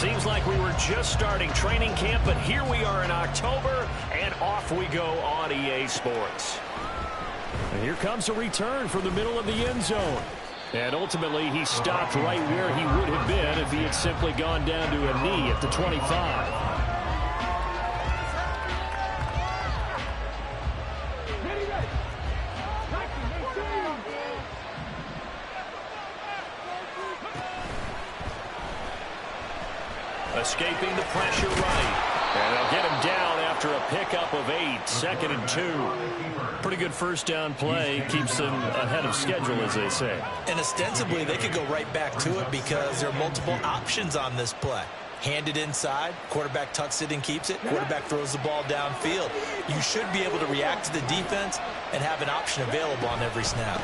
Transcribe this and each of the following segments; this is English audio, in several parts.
Seems like we were just starting training camp, but here we are in October, and off we go on EA Sports. And here comes a return from the middle of the end zone. And ultimately, he stopped right where he would have been if he had simply gone down to a knee at the 25. Escaping the pressure right. And they'll get him down after a pickup of 8, 2nd and 2. Pretty good first down play. Keeps them ahead of schedule, as they say. And ostensibly, they could go right back to it because there are multiple options on this play. Hand it inside, quarterback tucks it and keeps it, quarterback throws the ball downfield. You should be able to react to the defense and have an option available on every snap.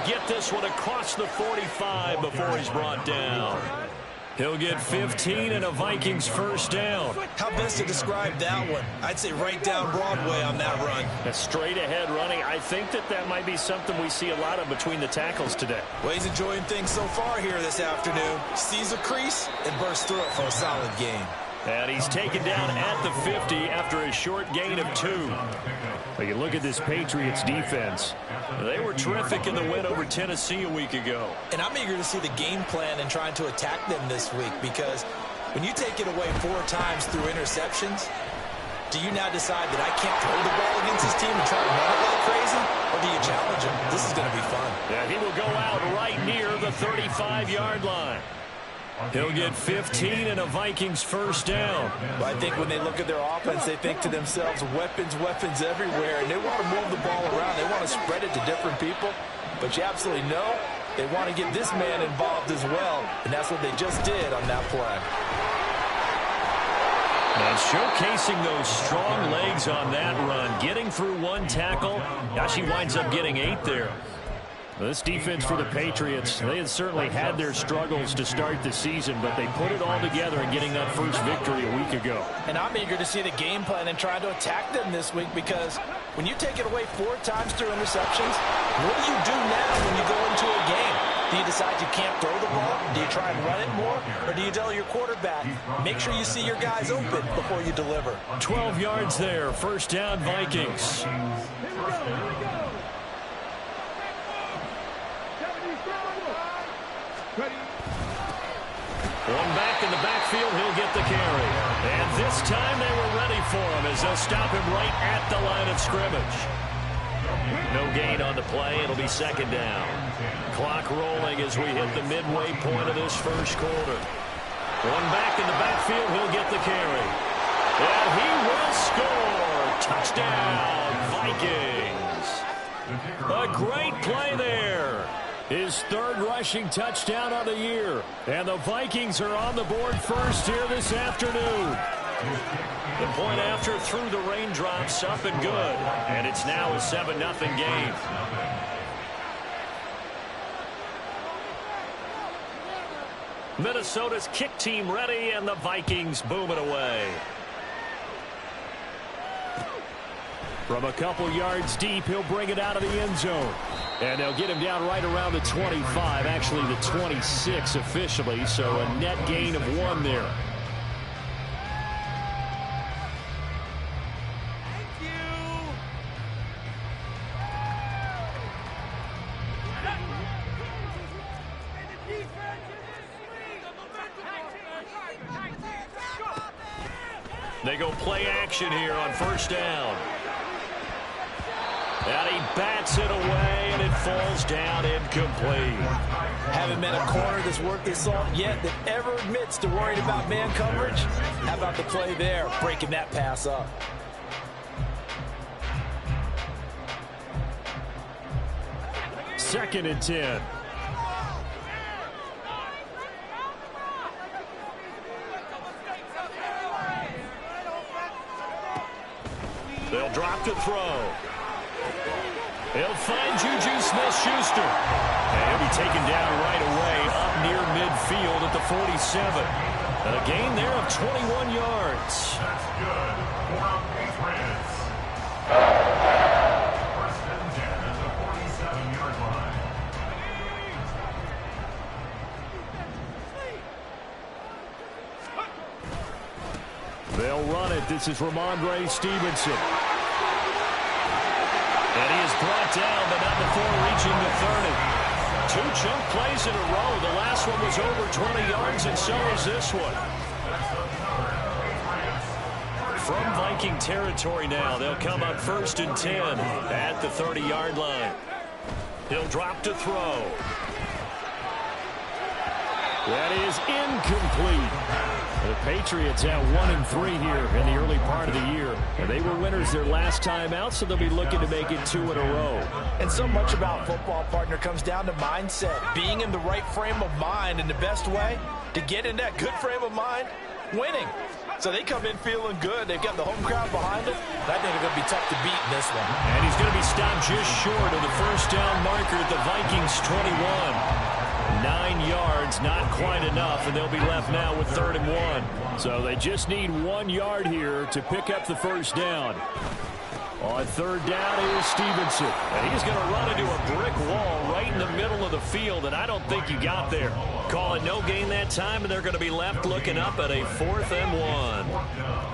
Get this one across the 45 before he's brought down. He'll get 15 and a Vikings first down. How best to describe that one? I'd say right down Broadway on that run. That's straight ahead running. I think that might be something we see a lot of between the tackles today. Well, he's enjoying things so far here this afternoon. Sees a crease and bursts through it for a solid gain. And he's taken down at the 50 after a short gain of 2. But you look at this Patriots defense. They were terrific in the win over Tennessee a week ago. And I'm eager to see the game plan and trying to attack them this week, because when you take it away 4 times through interceptions, do you now decide that I can't throw the ball against this team and try to run it like crazy? Or do you challenge him? This is going to be fun. Yeah, he will go out right near the 35-yard line. He'll get 15 and a Vikings first down. Well, I think when they look at their offense, they think to themselves, weapons, weapons everywhere, and they want to move the ball around. They want to spread it to different people, but you absolutely know they want to get this man involved as well, and that's what they just did on that play. And showcasing those strong legs on that run, getting through 1 tackle. Now she winds up getting 8 there. This defense for the Patriots, they had certainly had their struggles to start the season, but they put it all together in getting that first victory a week ago. And I'm eager to see the game plan and try to attack them this week, because when you take it away 4 times through interceptions, what do you do now when you go into a game? Do you decide you can't throw the ball? Do you try and run it more? Or do you tell your quarterback, make sure you see your guys open before you deliver? 12 yards there, first down Vikings. One back in the backfield, he'll get the carry. And this time they were ready for him as they'll stop him right at the line of scrimmage. No gain on the play. It'll be second down. Clock rolling as we hit the midway point of this first quarter. One back in the backfield, he'll get the carry. And he will score. Touchdown, Vikings. A great play there. His 3rd rushing touchdown of the year. And the Vikings are on the board first here this afternoon. The point after through the raindrops, up and good. And it's now a 7-0 game. Minnesota's kick team ready, and the Vikings booming away. From a couple yards deep, he'll bring it out of the end zone. And they'll get him down right around the 25, actually the 26 officially, so a net gain of 1 there. They go play action here on first down. And he bats it away, and it falls down incomplete. Haven't been a corner that's worth his salt yet that ever admits to worrying about man coverage. How about the play there, breaking that pass up? Second and 10. They'll drop to throw. He'll find Juju Smith-Schuster. And he'll be taken down right away up near midfield at the 47. And a gain there of 21 yards. That's good for Patriots. First and 10 at the 47-yard line. They'll run it. This is Ramondre Stevenson. And he is brought down, but not before reaching the 30. 2 chunk plays in a row. The last one was over 20 yards, and so is this one. From Viking territory now, they'll come up 1st and 10 at the 30-yard line. He'll drop to throw. That is incomplete. The Patriots have 1-3 here in the early part of the year. And they were winners their last time out, so they'll be looking to make it 2 in a row. And so much about football, partner, comes down to mindset. Being in the right frame of mind, and the best way to get in that good frame of mind, winning. So they come in feeling good. They've got the home crowd behind them. I think they're going to be tough to beat in this one. And he's going to be stopped just short of the first down marker at the Vikings 21. 9 yards, not quite enough, and they'll be left now with 3rd and 1. So they just need 1 yard here to pick up the first down. On 3rd down is Stevenson. And he's going to run into a brick wall right in the middle of the field, and I don't think he got there. Call it no gain that time, and they're going to be left looking up at a 4th and 1.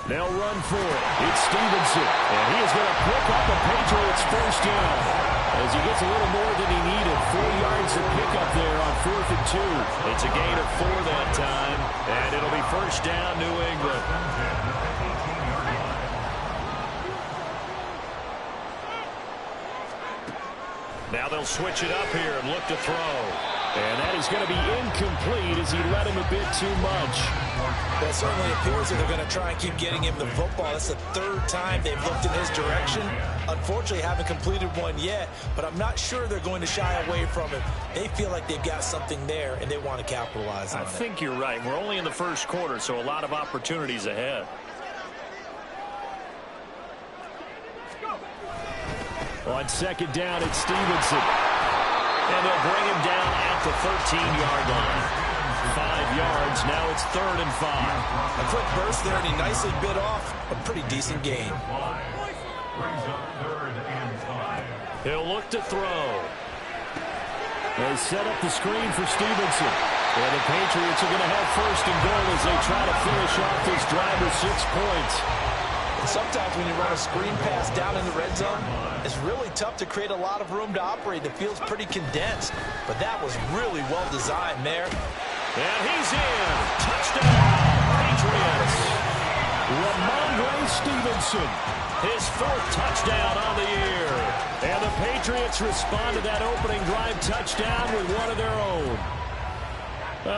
They'll run for it. It's Stevenson. And he is going to pick up the Patriots' first down as he gets a little more than he needed. 4 yards to pick up there on 4th and 2. It's a gain of 4 that time, and it'll be first down, New England. Now they'll switch it up here and look to throw. And that is going to be incomplete as he led him a bit too much. That certainly appears that they're going to try and keep getting him the football. That's the 3rd time they've looked in his direction. Unfortunately, haven't completed one yet, but I'm not sure they're going to shy away from it. They feel like they've got something there, and they want to capitalize on it. I think you're right. We're only in the first quarter, so a lot of opportunities ahead. On 2nd down, it's Stevenson. And they'll bring him down at the 13-yard line. 5 yards. Now it's 3rd and 5. A quick burst there, and he nicely bit off a pretty decent gain. He'll look to throw. They set up the screen for Stevenson. And the Patriots are going to have 1st and goal as they try to finish off this drive with 6 points. Sometimes when you run a screen pass down in the red zone, it's really tough to create a lot of room to operate. The field's pretty condensed, but that was really well designed there. And he's in. Touchdown, Patriots. Ramondre Stevenson, his 4th touchdown on the year. And the Patriots respond to that opening drive touchdown with one of their own.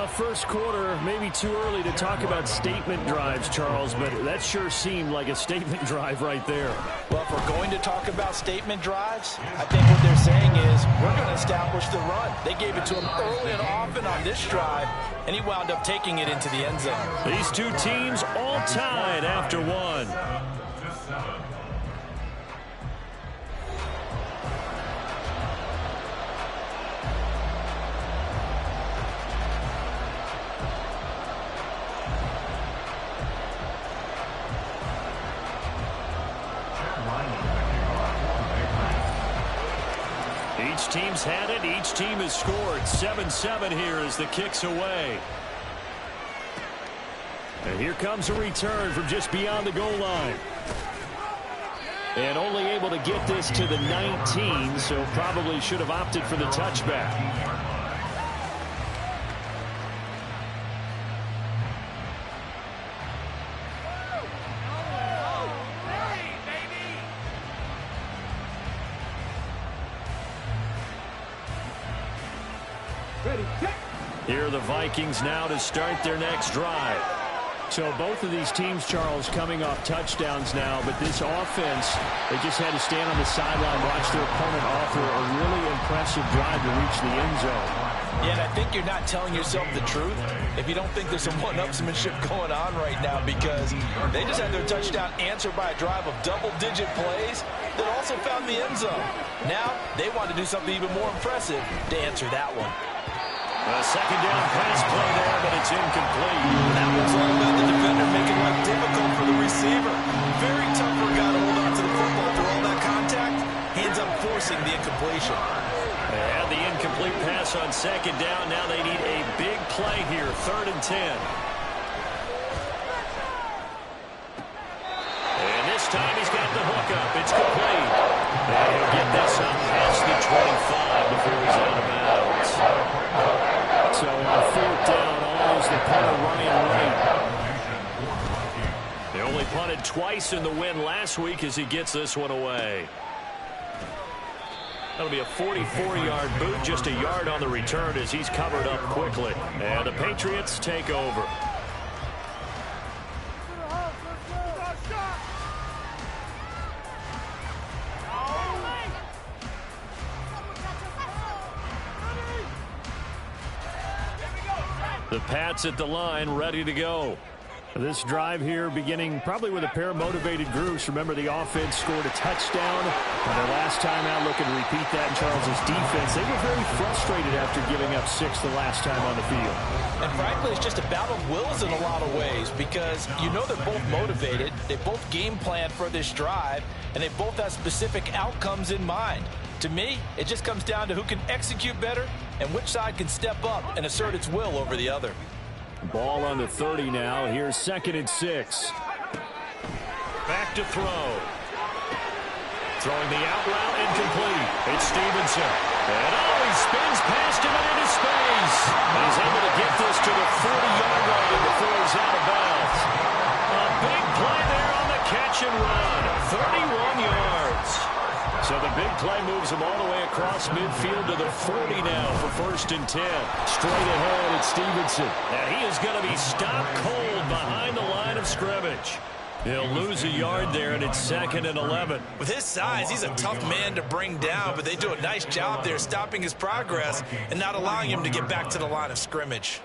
First quarter, maybe too early to talk about statement drives, Charles, but that sure seemed like a statement drive right there. Well, if we're going to talk about statement drives, I think what they're saying is we're going to establish the run. They gave it to him early and often on this drive, and he wound up taking it into the end zone. These two teams all tied after one. Each team's had it. Each team has scored. 7-7 here as the kick's away. And here comes a return from just beyond the goal line. And only able to get this to the 19, so probably should have opted for the touchback. Here are the Vikings now to start their next drive. So both of these teams, Charles, coming off touchdowns now, but this offense, they just had to stand on the sideline, watch their opponent offer a really impressive drive to reach the end zone. Yeah, and I think you're not telling yourself the truth if you don't think there's some one-upsmanship going on right now, because they just had their touchdown answered by a drive of double-digit plays that also found the end zone. Now they want to do something even more impressive to answer that one. A second down pass play there, but it's incomplete. That was all about the defender making life difficult for the receiver. Very tough for a guy to hold on to the football through all that contact. He ends up forcing the incompletion. And the incomplete pass loss on second down. Now they need a big play here, 3rd and 10. And this time he's got the hook up. It's complete. And he'll get this up past the 25 before he's out of bounds. So on 4th down, always the punter Ryan Wright. They only punted twice in the win last week as he gets this one away. That'll be a 44-yard boot, just a yard on the return as he's covered up quickly. And the Patriots take over. The Pats at the line, ready to go. This drive here beginning probably with a pair of motivated groups. Remember, the offense scored a touchdown. And their last time out, looking to repeat that in Charles's defense. They were very frustrated after giving up 6 the last time on the field. And frankly, it's just a battle of wills in a lot of ways because you know they're both motivated. They both game plan for this drive, and they both have specific outcomes in mind. To me, it just comes down to who can execute better and which side can step up and assert its will over the other. Ball on the 30 now. Here's 2nd and 6. Back to throw. Throwing the out route, incomplete. It's Stevenson. And he spins past him and into space. And he's able to get this to the 40-yard line before he's out of bounds. A big play there on the catch and run. 31 yards. So the big play moves him all the way across midfield to the 40 now for 1st and 10. Straight ahead, it's Stevenson. And he is going to be stopped cold behind the line of scrimmage. He'll lose a yard there, and it's 2nd and 11. With his size, he's a tough man to bring down, but they do a nice job there stopping his progress and not allowing him to get back to the line of scrimmage.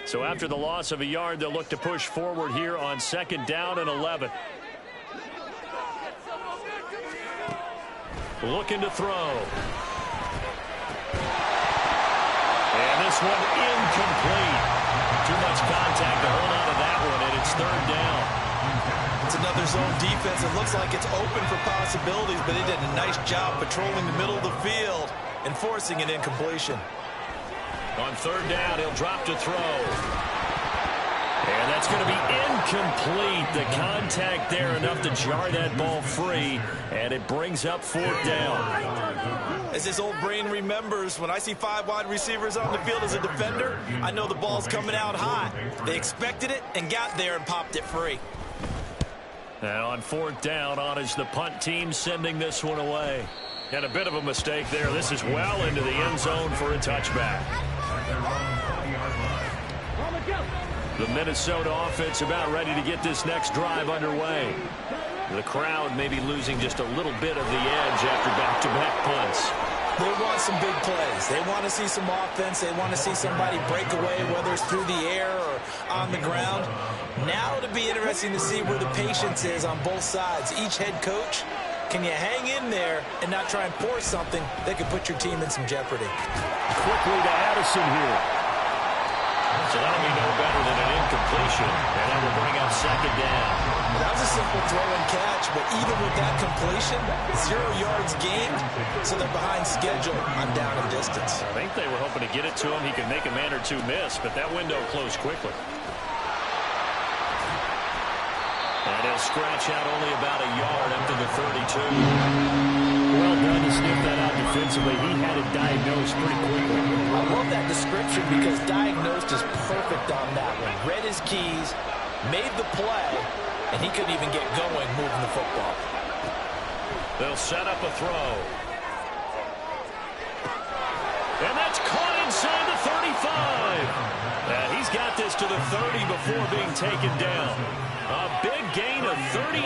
So after the loss of a yard, they'll look to push forward here on 2nd down and 11. Looking to throw. And this one incomplete. Too much contact to hold on to that one, and it's 3rd down. It's another zone defense. It looks like it's open for possibilities, but they did a nice job patrolling the middle of the field and forcing an incompletion. On 3rd down, he'll drop to throw. And that's going to be incomplete. The contact there enough to jar that ball free, and it brings up 4th down. As his old brain remembers, when I see 5 wide receivers on the field as a defender, I know the ball's coming out hot. They expected it and got there and popped it free. And on 4th down, on is the punt team sending this one away. And a bit of a mistake there. This is well into the end zone for a touchback. The Minnesota offense about ready to get this next drive underway. The crowd may be losing just a little bit of the edge after back-to-back punts. They want some big plays. They want to see some offense. They want to see somebody break away, whether it's through the air or on the ground. Now it'll be interesting to see where the patience is on both sides. Each head coach, can you hang in there and not try and force something that could put your team in some jeopardy? Quickly to Addison here. So that'll be no better than an incompletion. And that will bring up 2nd down. That was a simple throw and catch, but even with that completion, 0 yards gained, so they're behind schedule on down and distance. I think they were hoping to get it to him. He could make a man or two miss, but that window closed quickly. And he'll scratch out only about a yard up to the 32. Well done to sniff that out defensively. He had it diagnosed pretty quickly. I love that description because diagnosed is perfect on that one. Read his keys, made the play, and he couldn't even get going moving the football. They'll set up a throw. And that's caught inside the 35. And he's got this to the 30 before being taken down. A big gain of 38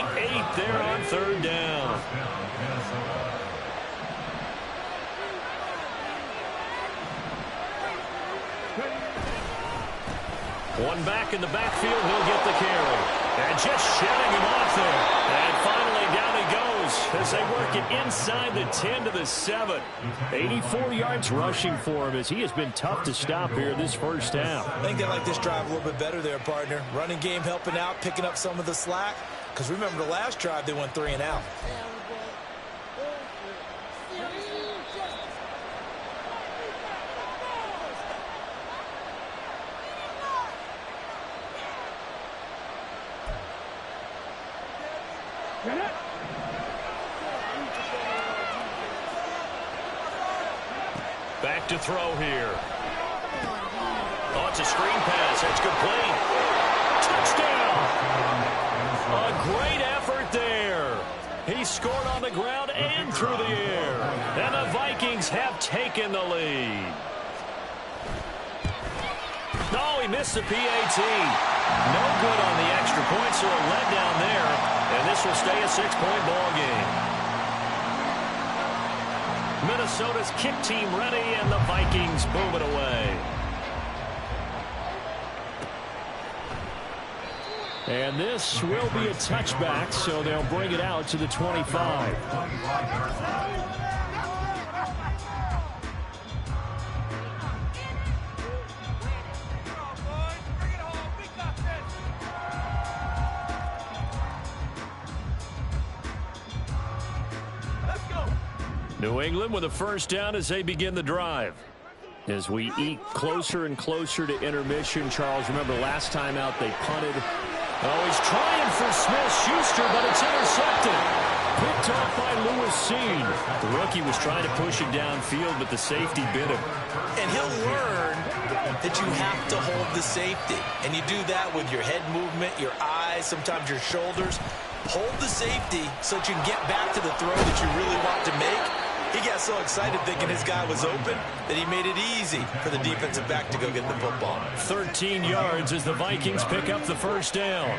there on 3rd down. One back in the backfield, he'll get the carry. And just shedding him off there. And finally down he goes as they work it inside the 10 to the 7. 84 yards rushing for him as he has been tough to stop here this first half. I think they like this drive a little bit better there, partner. Running game helping out, picking up some of the slack. Because remember the last drive, they went 3 and out. Back to throw here. Oh, it's a screen pass. That's complete. Touchdown! A great effort there. He scored on the ground and through the air. And the Vikings have taken the lead. No, he missed the PAT. No good on the extra point, so a letdown there. And this will stay a 6-point ball game. Minnesota's kick team ready, and the Vikings boom it away. And this will be a touchback, so they'll bring it out to the 25. New England with a first down as they begin the drive. As we eke closer and closer to intermission, Charles, remember last time out they punted. Oh, he's trying for Smith-Schuster, but it's intercepted. Picked off by Lewis Seen. The rookie was trying to push it downfield, but the safety bit him. And he'll learn that you have to hold the safety. And you do that with your head movement, your eyes, sometimes your shoulders. Hold the safety so that you can get back to the throw that you really want to make. He got so excited thinking his guy was open that he made it easy for the defensive back to go get the football. 13 yards as the Vikings pick up the first down.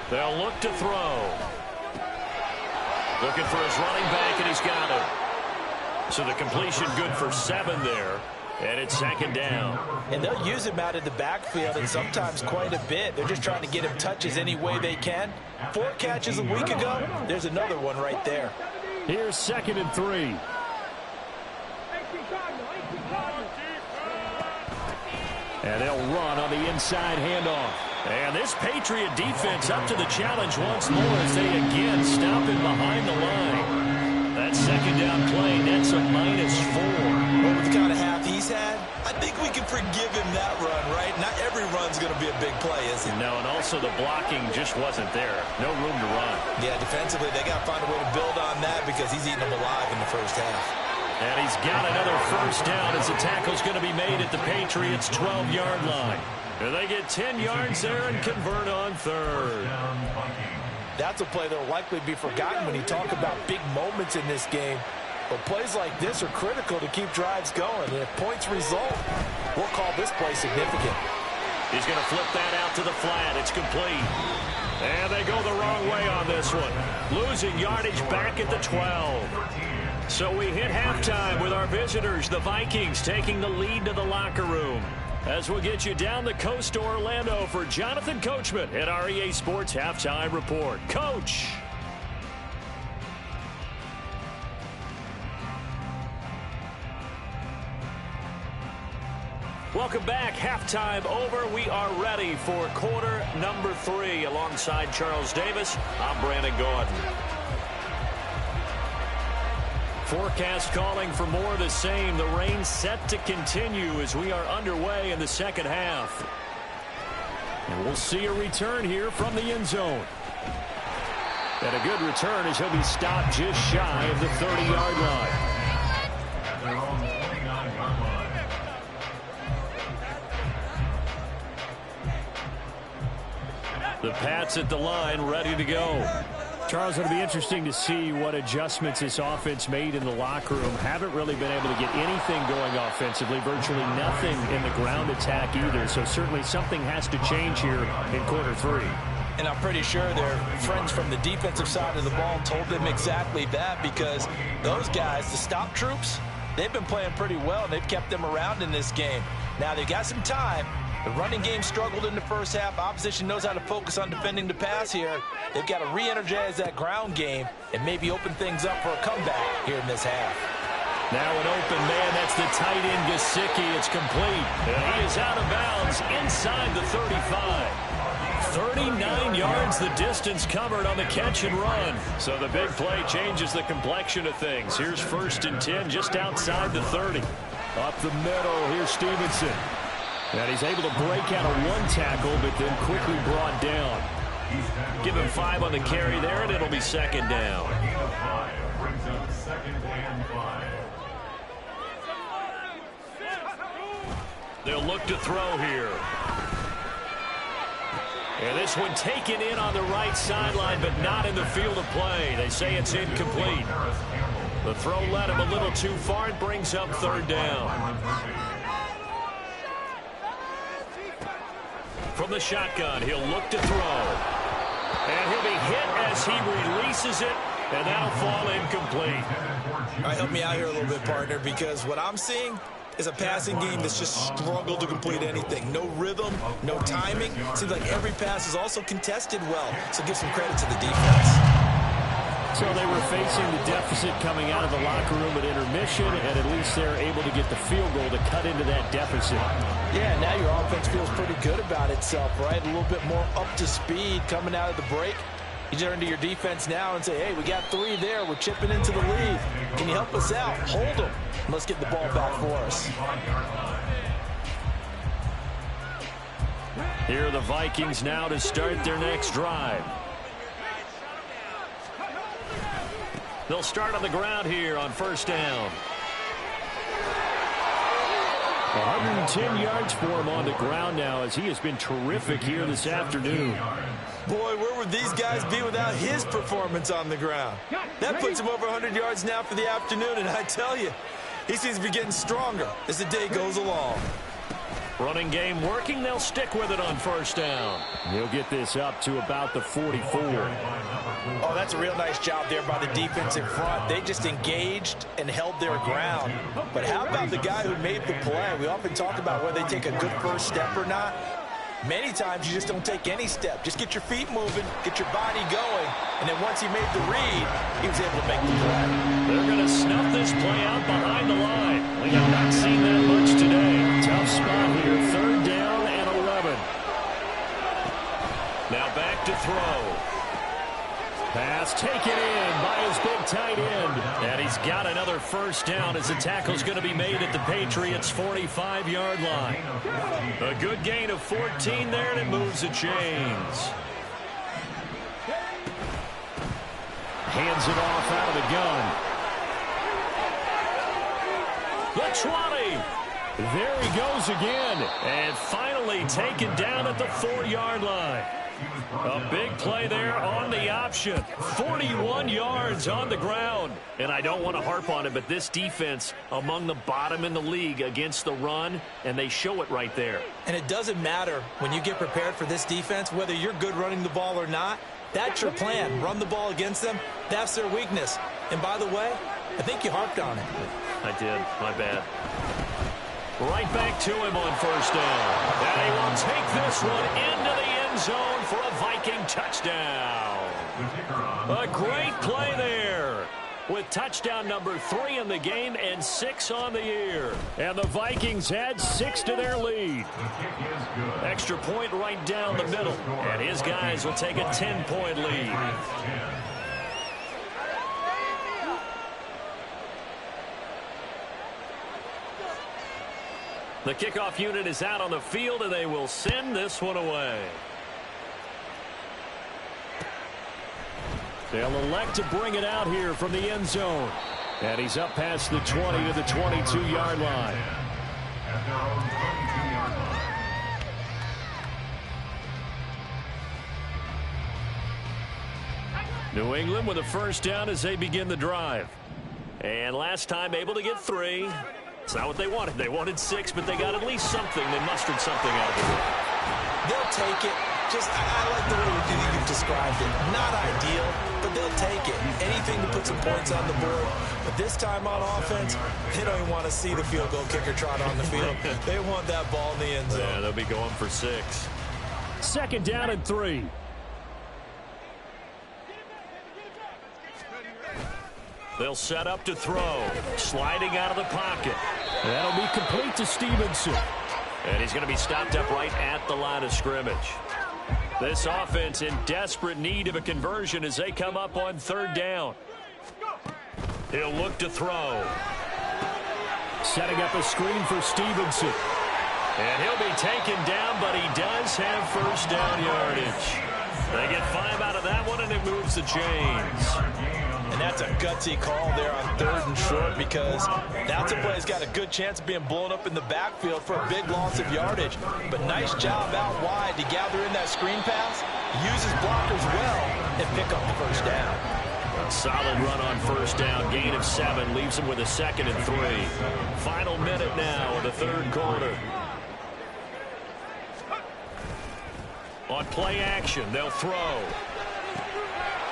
They'll look to throw. Looking for his running back, and he's got it. So the completion good for 7 there. And it's second down. And they'll use him out in the backfield, and sometimes quite a bit. They're just trying to get him touches any way they can. 4 catches a week ago. There's another one right there. Here's 2nd and 3. And they'll run on the inside handoff. And this Patriot defense up to the challenge once more as they again stop him behind the line. That second down play, that's a -4. Well, with the kind of half he's had, I think we can forgive him that run, right? Not every run's going to be a big play, is it? No, and also the blocking just wasn't there. No room to run. Yeah, defensively, they got to find a way to build on that because he's eating them alive in the first half. And he's got another first down as the tackle's going to be made at the Patriots' 12-yard line. And they get 10 yards there and convert on 3rd. That's a play that will likely be forgotten when you talk about big moments in this game. But plays like this are critical to keep drives going. And if points result, we'll call this play significant. He's going to flip that out to the flat. It's complete. And they go the wrong way on this one. Losing yardage back at the 12. So we hit halftime with our visitors, the Vikings, taking the lead to the locker room. As we'll get you down the coast to Orlando for Jonathan Coachman at our EA Sports Halftime Report. Coach. Welcome back. Halftime over. We are ready for quarter number 3. Alongside Charles Davis, I'm Brandon Gordon. Forecast calling for more of the same. The rain set to continue as we are underway in the second half. And we'll see a return here from the end zone. And a good return as he'll be stopped just shy of the 30-yard line. The Pats at the line, ready to go. Charles, it'll be interesting to see what adjustments this offense made in the locker room. Haven't really been able to get anything going offensively, virtually nothing in the ground attack either. So certainly something has to change here in quarter 3. And I'm pretty sure their friends from the defensive side of the ball told them exactly that, because those guys, the stop troops, they've been playing pretty well, and they've kept them around in this game. Now, they've got some time. The running game struggled in the first half. Opposition knows how to focus on defending the pass here. They've got to re-energize that ground game and maybe open things up for a comeback here in this half. Now an open man. That's the tight end, Gesicki. It's complete. And he is out of bounds inside the 35. 39 yards the distance covered on the catch and run. So the big play changes the complexion of things. Here's 1st and 10 just outside the 30. Up the middle, here's Stevenson. And he's able to break out of one tackle, but then quickly brought down. Give him 5 on the carry there, and it'll be second down. They'll look to throw here. And this one taken in on the right sideline, but not in the field of play. They say it's incomplete. The throw led him a little too far. It brings up third down. From the shotgun, he'll look to throw. And he'll be hit as he releases it, and that'll fall incomplete. All right, help me out here a little bit, partner, because what I'm seeing is a passing game that's just struggled to complete anything. No rhythm, no timing. Seems like every pass is also contested well, so give some credit to the defense. So they were facing the deficit coming out of the locker room at intermission, and at least they're able to get the field goal to cut into that deficit. Yeah, now your offense feels pretty good about itself, right? A little bit more up to speed coming out of the break. You turn to your defense now and say, hey, we got 3 there. We're chipping into the lead. Can you help us out? Hold them. Let's get the ball back for us. Here are the Vikings now to start their next drive. They'll start on the ground here on first down. 110 yards for him on the ground now, as he has been terrific here this afternoon. Boy, where would these guys be without his performance on the ground? That puts him over 100 yards now for the afternoon, and I tell you, he seems to be getting stronger as the day goes along. Running game working. They'll stick with it on first down. He'll get this up to about the 44. Oh, that's a real nice job there by the defense in front. They just engaged and held their ground. But how about the guy who made the play? We often talk about whether they take a good first step or not. Many times you just don't take any step. Just get your feet moving, get your body going, and then once he made the read, he was able to make the play. They're going to snuff this play out behind the line. We have not seen that much today. Tough spot here, third down and 11. Now back to throw. Pass taken in by his big tight end. And he's got another first down as the tackle's going to be made at the Patriots' 45-yard line. A good gain of 14 there, and it moves the chains. Hands it off out of the gun. The 20. There he goes again. And finally taken down at the 4-yard line. A big play there on the option. 41 yards on the ground. And I don't want to harp on it, but this defense among the bottom in the league against the run, and they show it right there. And it doesn't matter when you get prepared for this defense, whether you're good running the ball or not. That's your plan. Run the ball against them. That's their weakness. And by the way, I think you harped on it. I did. My bad. Right back to him on first down. And he will take this one into the end zone for a Viking touchdown. A great play there, with touchdown number 3 in the game and 6 on the year. And the Vikings add 6 to their lead. Extra point right down the middle. And his guys will take a 10-point lead. The kickoff unit is out on the field, and they will send this one away. They'll elect to bring it out here from the end zone. And he's up past the 20 to the 22-yard line. New England with a first down as they begin the drive. And last time able to get 3. It's not what they wanted. They wanted 6, but they got at least something. They mustered something out of it. They'll take it. Just, I like the way you've described it. Not ideal, but they'll take it. Anything to put some points on the board. But this time on offense, they don't even want to see the field goal kicker trot on the field. They want that ball in the end zone. Yeah, they'll be going for 6. Second down and 3. They'll set up to throw. Sliding out of the pocket. That'll be complete to Stevenson. And he's going to be stopped up right at the line of scrimmage. This offense in desperate need of a conversion as they come up on third down. He'll look to throw. Setting up a screen for Stevenson. And he'll be taken down, but he does have first down yardage. They get 5 out of that one, and it moves the chains. And that's a gutsy call there on 3rd and short, because that's a play that's got a good chance of being blown up in the backfield for a big loss of yardage. But nice job out wide to gather in that screen pass, use his blockers well, and pick up the first down. A solid run on first down. Gain of 7 leaves him with a 2nd and 3. Final minute now of the 3rd quarter. On play action, they'll throw.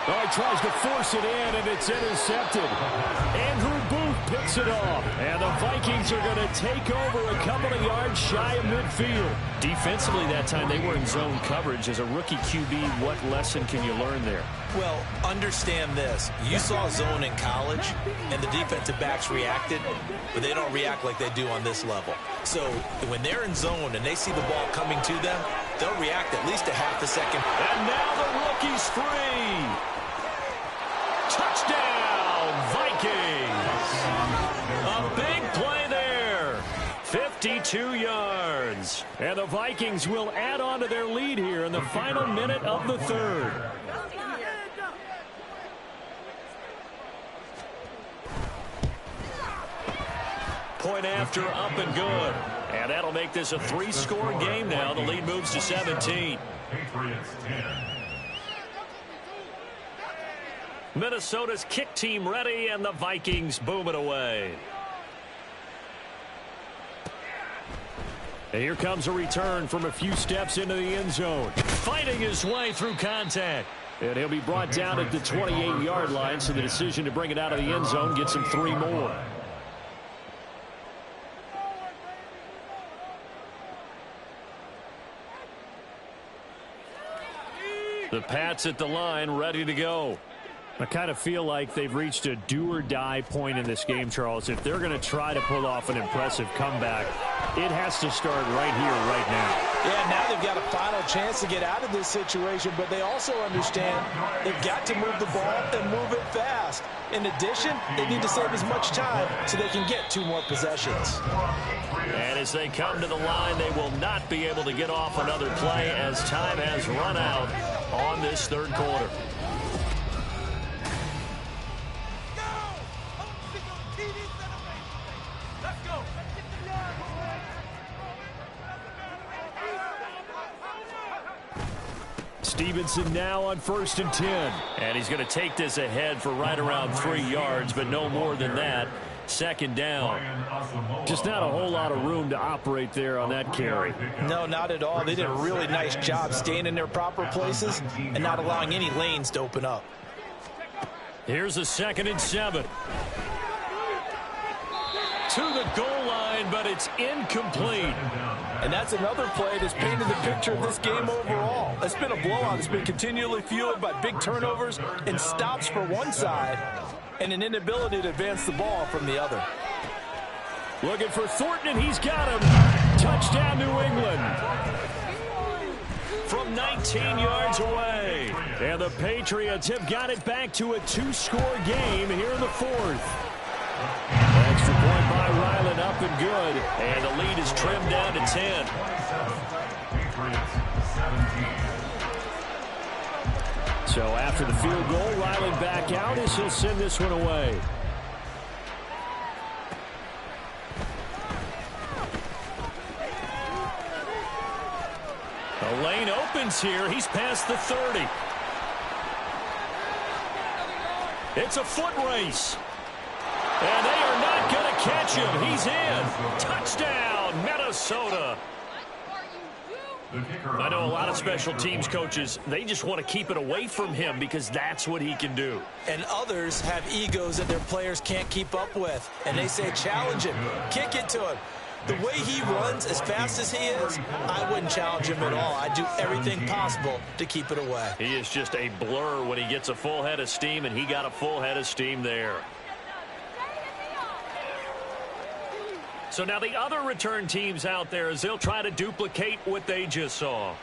Oh, he tries to force it in, and it's intercepted. Andrew Booth picks it off. And the Vikings are going to take over a couple of yards shy of midfield. Defensively that time, they were in zone coverage. As a rookie QB, what lesson can you learn there? Well, understand this. You saw zone in college, and the defensive backs reacted, but they don't react like they do on this level. So when they're in zone and they see the ball coming to them, they'll react at least a half a second. And now the rookie's free. Touchdown, Vikings. A big play there. 52 yards. And the Vikings will add on to their lead here in the final minute of the 3rd. Point after, up and good. And that'll make this a 3-score game now. The lead moves to 17. Minnesota's kick team ready, and the Vikings boom it away. And here comes a return from a few steps into the end zone. Fighting his way through contact. And he'll be brought down at the 28-yard line, so the decision to bring it out of the end zone gets him 3 more. The Pats at the line, ready to go. I kind of feel like they've reached a do-or-die point in this game, Charles. If they're going to try to pull off an impressive comeback, it has to start right here, right now. Yeah, now they've got a final chance to get out of this situation, but they also understand they've got to move the ball and move it fast. In addition, they need to save as much time so they can get 2 more possessions. And as they come to the line, they will not be able to get off another play as time has run out on this 3rd quarter. Stevenson now on 1st and 10. And he's going to take this ahead for right around 3 yards, but no more than that. 2nd down. Just not a whole lot of room to operate there on that carry. No, not at all. They did a really nice job staying in their proper places and not allowing any lanes to open up. Here's a 2nd and 7. To the goal line, but it's incomplete. And that's another play that's painted the picture of this game overall. It's been a blowout. It's been continually fueled by big turnovers and stops for one side and an inability to advance the ball from the other. Looking for Thornton, and he's got him. Touchdown, New England. From 19 yards away. And the Patriots have got it back to a 2-score game here in the 4th. Extra point by Ryland, up and good. And the lead is trimmed down to 10. So after the field goal, Ryland back out as he'll send this one away. The lane opens here. He's past the 30. It's a foot race. And they are not going to catch him. He's in. Touchdown, Minnesota. I know a lot of special teams coaches, they just want to keep it away from him because that's what he can do. And others have egos that their players can't keep up with. And they say, challenge him, kick it to him. The way he runs as fast as he is, I wouldn't challenge him at all. I'd do everything possible to keep it away. He is just a blur when he gets a full head of steam, and he got a full head of steam there. So now the other return teams out there as they'll try to duplicate what they just saw.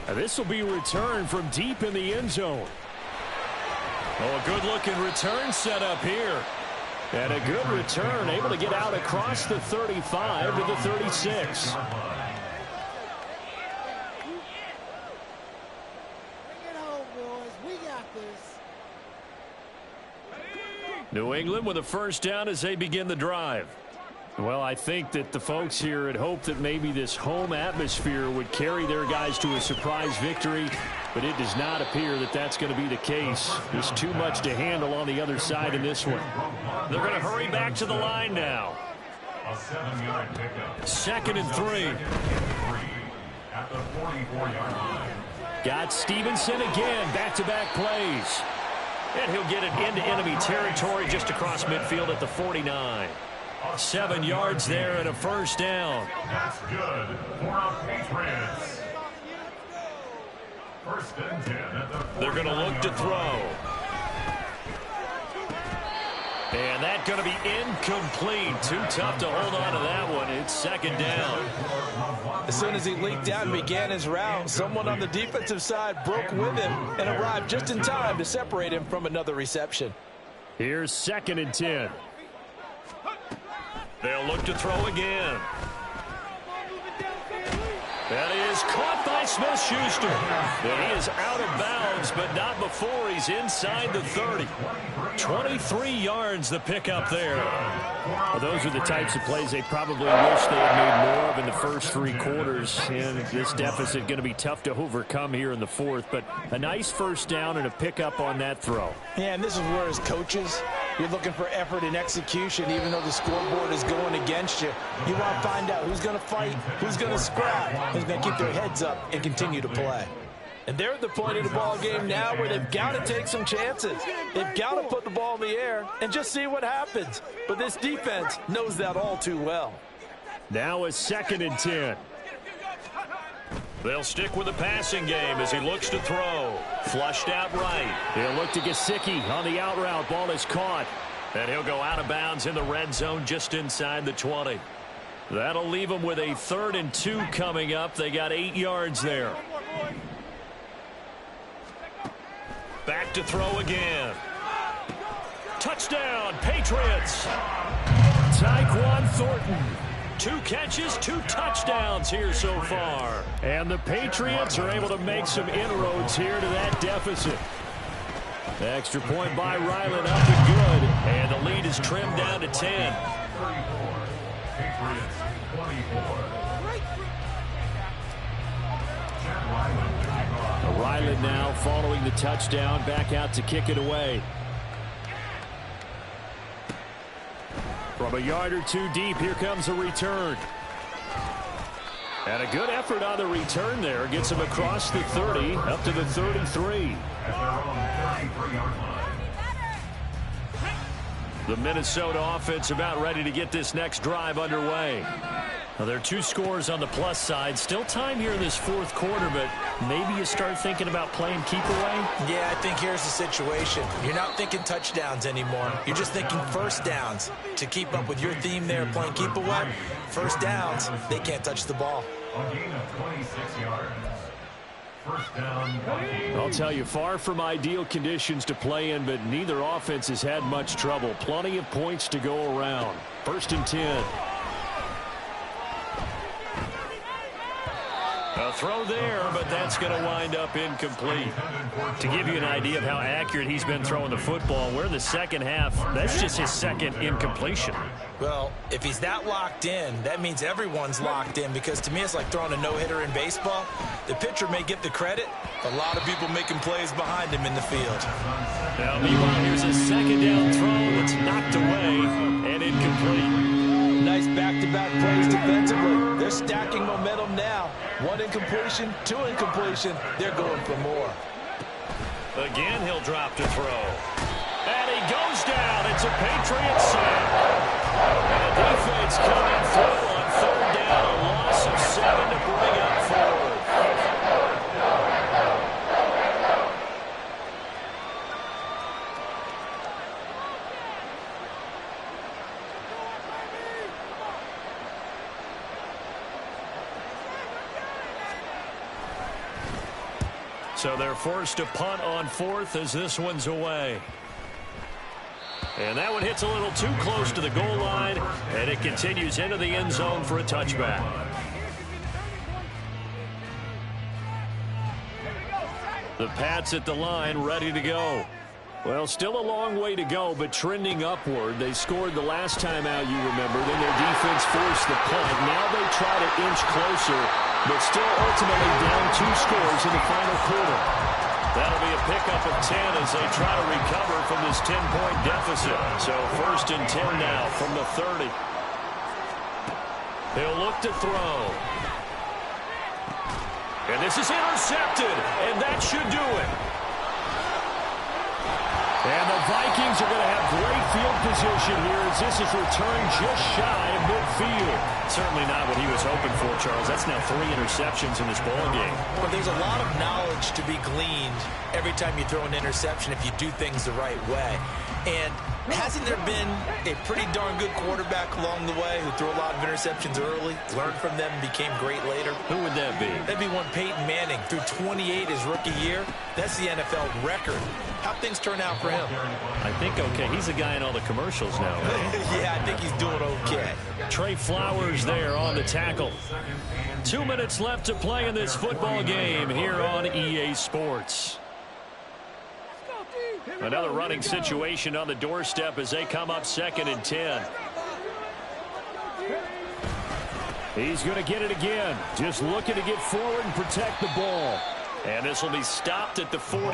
Now this will be returned from deep in the end zone. Oh, a good-looking return set up here. And a good return, able to get out across the 35 to the 36. New England with a first down as they begin the drive. Well, I think that the folks here had hoped that maybe this home atmosphere would carry their guys to a surprise victory, but it does not appear that that's going to be the case. There's too much to handle on the other side in this one. They're going to hurry back to the line now. A 7-yard pickup. 2nd and 3. At the 44-yard line. Got Stevenson again, back-to-back plays. And he'll get it into enemy territory just across midfield at the 49. 7 yards there and a first down. That's good for our Patriots. 1st and 10 at the 49. They're going to look to throw. And that's going to be incomplete. Too tough to hold on to that one. It's 2nd down. As soon as he leaked out and began his route, someone on the defensive side broke with him and arrived just in time to separate him from another reception. Here's 2nd and 10. They'll look to throw again. That is caught by Smith-Schuster. And he is out of bounds, but not before he's inside the 30. 23 yards the pickup there. Well, those are the types of plays they probably wish they had made more of in the first 3 quarters. And this deficit going to be tough to overcome here in the 4th. But a nice first down and a pickup on that throw. Yeah, and this is where as coaches, you're looking for effort and execution, even though the scoreboard is going against you. You want to find out who's going to fight, who's going to scrap, who's going to keep their heads up and continue to play. And they're at the point of the ball game now where they've got to take some chances. They've got to put the ball in the air and just see what happens. But this defense knows that all too well. Now a 2nd and 10. They'll stick with the passing game as he looks to throw. Flushed out right. They'll look to Gesicki on the out route. Ball is caught. And he'll go out of bounds in the red zone just inside the 20. That'll leave them with a 3rd and 2 coming up. They got 8 yards there. Back to throw again. Touchdown, Patriots. Tyquan Thornton. 2 catches, 2 touchdowns here so far. And the Patriots are able to make some inroads here to that deficit. Extra point by Ryland up and good. And the lead is trimmed down to 10. 34. Patriots 24. Ryland now following the touchdown, back out to kick it away. From a yard or 2 deep, here comes a return. And a good effort on the return there. Gets him across the 30, up to the 33. At their own 33-yard line. The Minnesota offense about ready to get this next drive underway. Now, there are 2 scores on the plus side. Still time here in this 4th quarter, but maybe you start thinking about playing keep away. Yeah, I think here's the situation. You're not thinking touchdowns anymore. You're just thinking first downs. To keep up with your theme there, playing keep away, first downs, they can't touch the ball. A gain of 26 yards. First down. I'll tell you, far from ideal conditions to play in, but neither offense has had much trouble. Plenty of points to go around. 1st and 10. A throw there, but that's going to wind up incomplete. To give you an idea of how accurate he's been throwing the football, we're in the 2nd half. That's just his 2nd incompletion. Well, if he's that locked in, that means everyone's locked in, because to me it's like throwing a no-hitter in baseball. The pitcher may get the credit, a lot of people making plays behind him in the field. Now, meanwhile, here's a 2nd down throw that's knocked away and incomplete. Nice back-to-back plays defensively. They're stacking momentum now. 1 incompletion, 2 incompletion. They're going for more. Again, he'll drop to throw. And he goes down. It's a Patriot sack. And the defense coming through on 3rd down. A loss of 7 to bring up 4. So they're forced to punt on 4th as this one's away. And that one hits a little too close to the goal line, and it continues into the end zone for a touchback. The Pats at the line, ready to go. Well, still a long way to go, but trending upward. They scored the last time out, you remember. Then their defense forced the punt. Now they try to inch closer, but still ultimately down 2 scores in the final quarter. That'll be a pickup of 10 as they try to recover from this 10-point deficit. So 1st and 10 now from the 30. He'll look to throw. And this is intercepted, and that should do it. And the Vikings are going to have great field position here as this is returned just shy of midfield. Certainly not what he was hoping for, Charles. That's now 3 interceptions in this ball game. But there's a lot of knowledge to be gleaned every time you throw an interception if you do things the right way. And hasn't there been a pretty darn good quarterback along the way who threw a lot of interceptions early, learned from them, and became great later? Who would that be? That'd be one Peyton Manning. Threw 28 his rookie year. That's the NFL record. How'd things turn out for him? I think okay. He's a guy in all the commercials now. Yeah, I think he's doing okay. Trey Flowers there on the tackle. 2 minutes left to play in this football game here on EA Sports. Another running situation on the doorstep as they come up 2nd and 10. He's going to get it again. Just looking to get forward and protect the ball. And this will be stopped at the 44.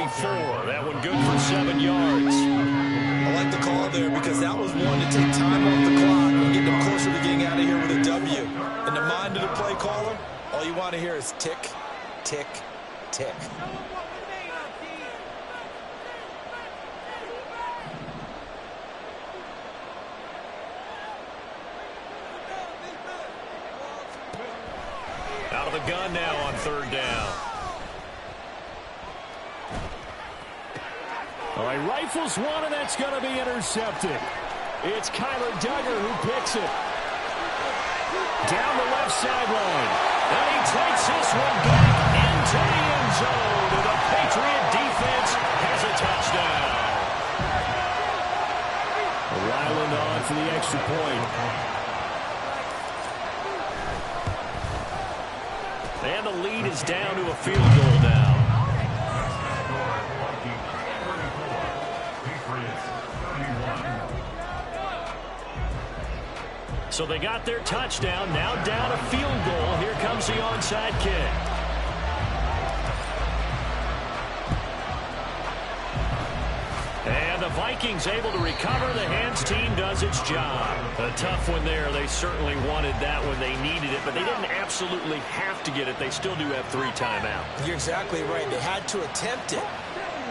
That one good for 7 yards. I like the call there because that was one to take time off the clock and get them closer to getting out of here with a W. In the mind of the play caller, all you want to hear is tick, tick, tick. Out of the gun now on 3rd down. All right, rifles one, and that's going to be intercepted. It's Kyler Duggar who picks it. Down the left sideline. And he takes this one back into the end zone. And the Patriot defense has a touchdown. Ryland on for the extra point. And the lead is down to a field goal now. So they got their touchdown, now down a field goal. Here comes the onside kick. And the Vikings able to recover. The hands team does its job. A tough one there. They certainly wanted that when they needed it, but they didn't absolutely have to get it. They still do have 3 timeouts. You're exactly right. They had to attempt it.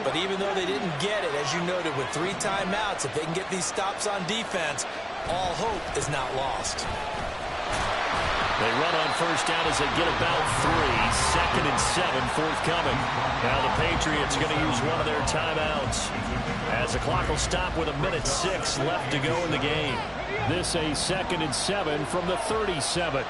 But even though they didn't get it, as you noted, with 3 timeouts, if they can get these stops on defense, all hope is not lost. They run on 1st down as they get about 3. 2nd and 7 forthcoming. Now the Patriots are going to use one of their timeouts as the clock will stop with 1:06 left to go in the game. This a 2nd and 7 from the 37.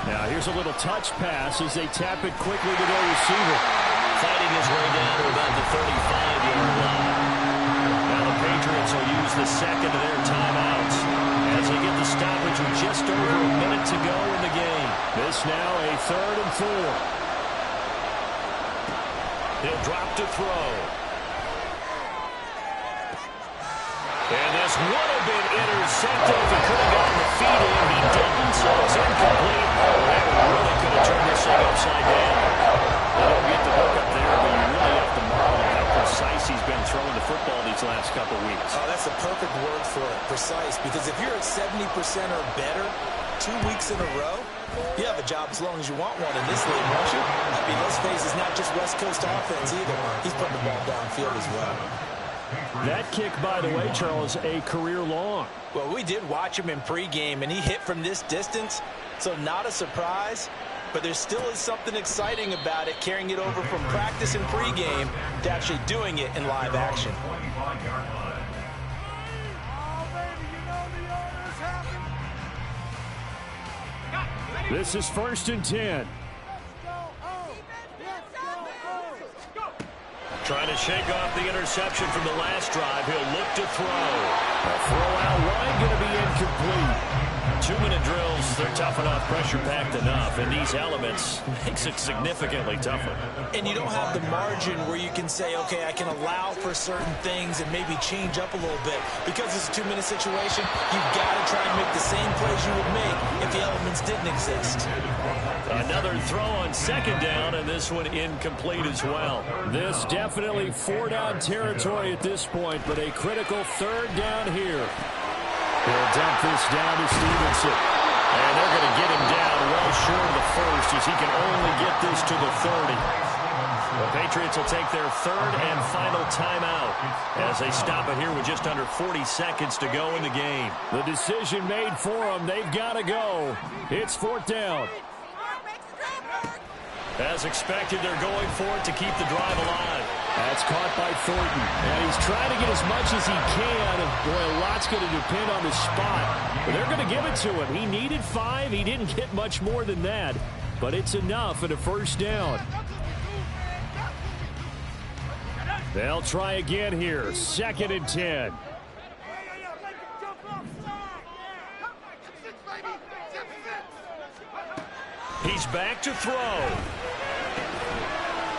Now here's a little touch pass as they tap it quickly to their receiver. Fighting his way down to about the 35-yard line. Now the Patriots will use the 2nd of their timeouts as they get the stoppage with just over a minute to go in the game. This now a 3rd and 4. He'll drop to throw. And this would have been intercepted if he could have gotten the feet in. He didn't, so it's incomplete. That really could have turned this thing upside down. They don't get the hook up there, but you really have to marvel how precise he's been throwing the football these last couple weeks. Oh, that's the perfect word for it, precise. Because if you're at 70% or better 2 weeks in a row, you have a job as long as you want one in this league, don't you? I mean, let's face it, it's not just West Coast offense either. He's putting the ball downfield as well. That kick, by the way, Charles, a career long. Well, we did watch him in pregame, and he hit from this distance, so not a surprise. But there still is something exciting about it, carrying it over from practice and pregame to actually doing it in live action. This is 1st and 10. to shake off the interception from the last drive. He'll look to throw. A throw out wide going to be incomplete. 2-minute drills, they're tough enough, pressure-packed enough, and these elements makes it significantly tougher. And you don't have the margin where you can say, okay, I can allow for certain things and maybe change up a little bit. Because it's a 2-minute situation, you've got to try and make the same plays you would make if the elements didn't exist. Another throw on second down, and this one incomplete as well. This definitely 4-down territory at this point, but a critical third down here. They'll dump this down to Stevenson. And they're going to get him down well short of the first as he can only get this to the 30. The Patriots will take their third and final timeout as they stop it here with just under 40 seconds to go in the game. The decision made for them. They've got to go. It's 4th down. As expected, they're going for it to keep the drive alive. That's caught by Thornton. And he's trying to get as much as he can. Boy, a lot's going to depend on the spot. But they're going to give it to him. He needed 5. He didn't get much more than that. But it's enough at a first down. They'll try again here. 2nd and 10. He's back to throw.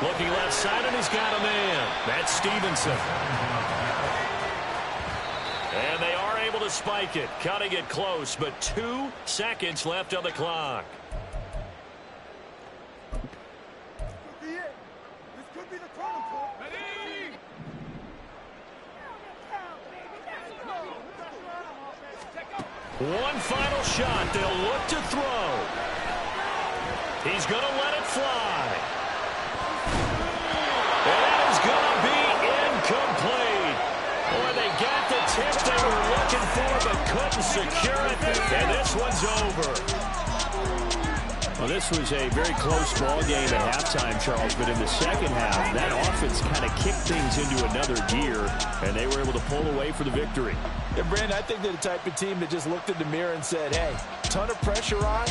Looking left side, and he's got a man. That's Stevenson. And they are able to spike it, cutting it close, but 2 seconds left on the clock. One final shot. They'll look to throw. He's going to let it fly. And that is going to be incomplete. Boy, they got the tip they were looking for but couldn't secure it. And this one's over. Well, this was a very close ball game at halftime, Charles, but in the second half, that offense kind of kicked things into another gear, and they were able to pull away for the victory. Yeah, Brandon, I think they're the type of team that just looked in the mirror and said, hey, ton of pressure on.